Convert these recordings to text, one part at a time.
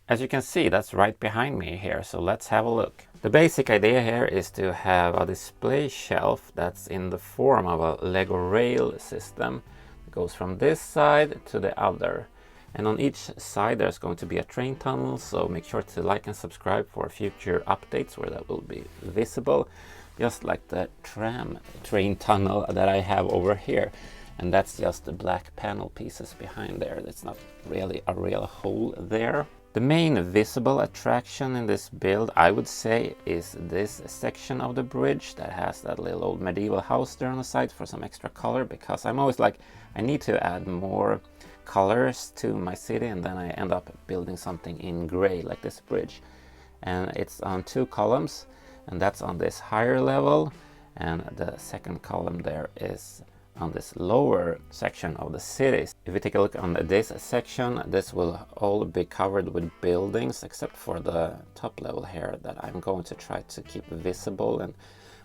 As you can see, that's right behind me here, so let's have a look. The basic idea here is to have a display shelf that's in the form of a Lego rail system. It goes from this side to the other. And on each side there's going to be a train tunnel, so make sure to like and subscribe for future updates where that will be visible. Just like the tram train tunnel that I have over here. And that's just the black panel pieces behind there. That's not really a real hole there. The main visible attraction in this build, I would say, is this section of the bridge that has that little old medieval house there on the side for some extra color, because I'm always like, I need to add more colors to my city, and then I end up building something in gray like this bridge. And it's on 2 columns, and that's on this higher level, and the second column there is on this lower section of the cities. If you take a look on this section, this will all be covered with buildings except for the top level here that I'm going to try to keep visible. And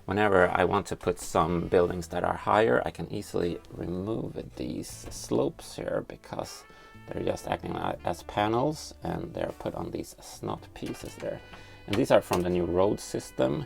whenever I want to put some buildings that are higher, I can easily remove these slopes here because they're just acting as panels, and they're put on these snot pieces there. And these are from the new road system,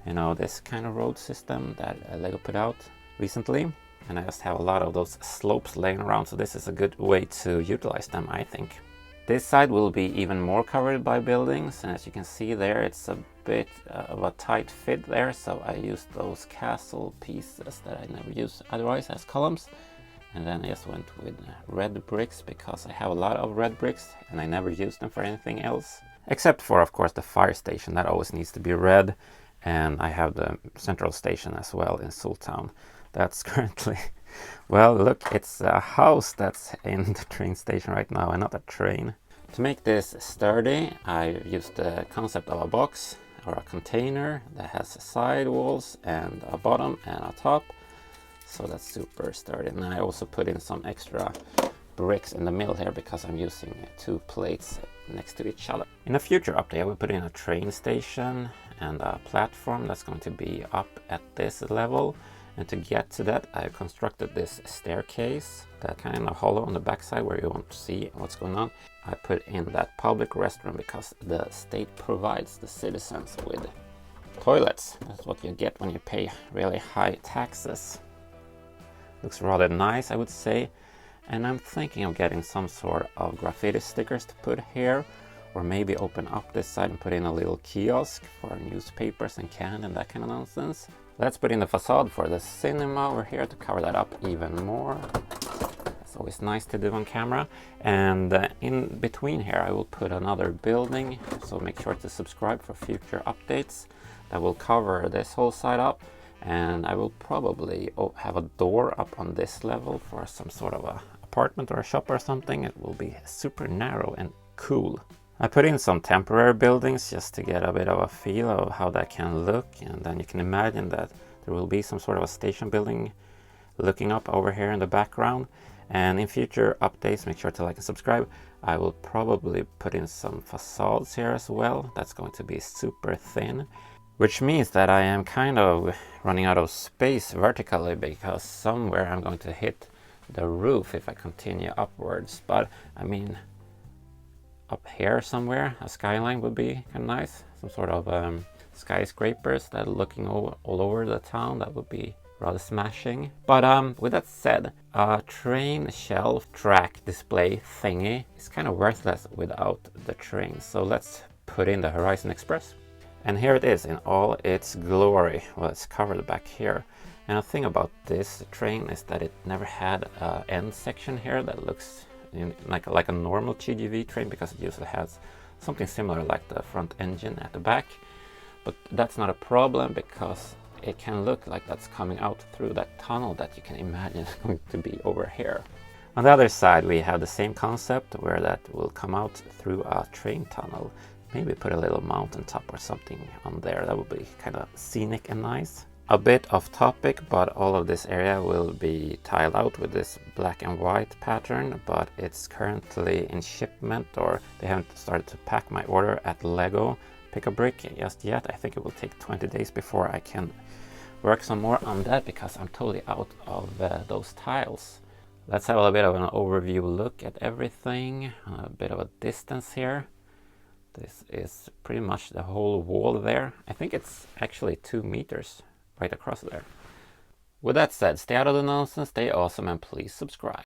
you know, this kind of road system that Lego put out recently, and I just have a lot of those slopes laying around, so this is a good way to utilize them, I think. This side will be even more covered by buildings, and as you can see there, it's a bit of a tight fit there, so I used those castle pieces that I never use otherwise as columns. And then I just went with red bricks because I have a lot of red bricks and I never use them for anything else, except for, of course, the fire station that always needs to be red. And I have the central station as well in Sultown. That's currently, well, look, it's a house that's in the train station right now and not a train. To make this sturdy, I used the concept of a box or a container that has side walls and a bottom and a top. So that's super sturdy. And I also put in some extra bricks in the middle here because I'm using 2 plates next to each other. In a future update, I will put in a train station and a platform that's going to be up at this level. And to get to that, I constructed this staircase that kind of hollow on the backside where you won't see what's going on. I put in that public restroom because the state provides the citizens with toilets. That's what you get when you pay really high taxes. Looks rather nice, I would say. And I'm thinking of getting some sort of graffiti stickers to put here, or maybe open up this side and put in a little kiosk for newspapers and can and that kind of nonsense. Let's put in the facade for the cinema over here to cover that up even more. It's always nice to do on camera. And in between here I will put another building, so make sure to subscribe for future updates that will cover this whole side up. And I will probably have a door up on this level for some sort of a apartment or a shop or something. It will be super narrow and cool. I put in some temporary buildings just to get a bit of a feel of how that can look, and then you can imagine that there will be some sort of a station building looking up over here in the background. And in future updates, make sure to like and subscribe. I will probably put in some facades here as well. That's going to be super thin, which means that I am kind of running out of space vertically because somewhere I'm going to hit the roof if I continue upwards. But I mean, up here somewhere, a skyline would be kind of nice. Some sort of skyscrapers that are looking all over the town. That would be rather smashing. But with that said, a train shelf track display thingy is kind of worthless without the train. So let's put in the Horizon Express. And here it is in all its glory. Well, it's covered back here. And the thing about this train is that it never had an end section here that looks like a normal TGV train, because it usually has something similar like the front engine at the back. But that's not a problem because it can look like that's coming out through that tunnel that you can imagine is going to be over here. On the other side we have the same concept where that will come out through a train tunnel. Maybe put a little mountain top or something on there. That would be kind of scenic and nice. A bit off topic, but all of this area will be tiled out with this black and white pattern, but it's currently in shipment, or they haven't started to pack my order at Lego Pick-a-Brick just yet. I think it will take 20 days before I can work some more on that because I'm totally out of those tiles. Let's have a bit of an overview look at everything, a bit of a distance here. This is pretty much the whole wall there. I think it's actually 2 meters right across there. With that said, stay out of the nonsense, stay awesome, and please subscribe.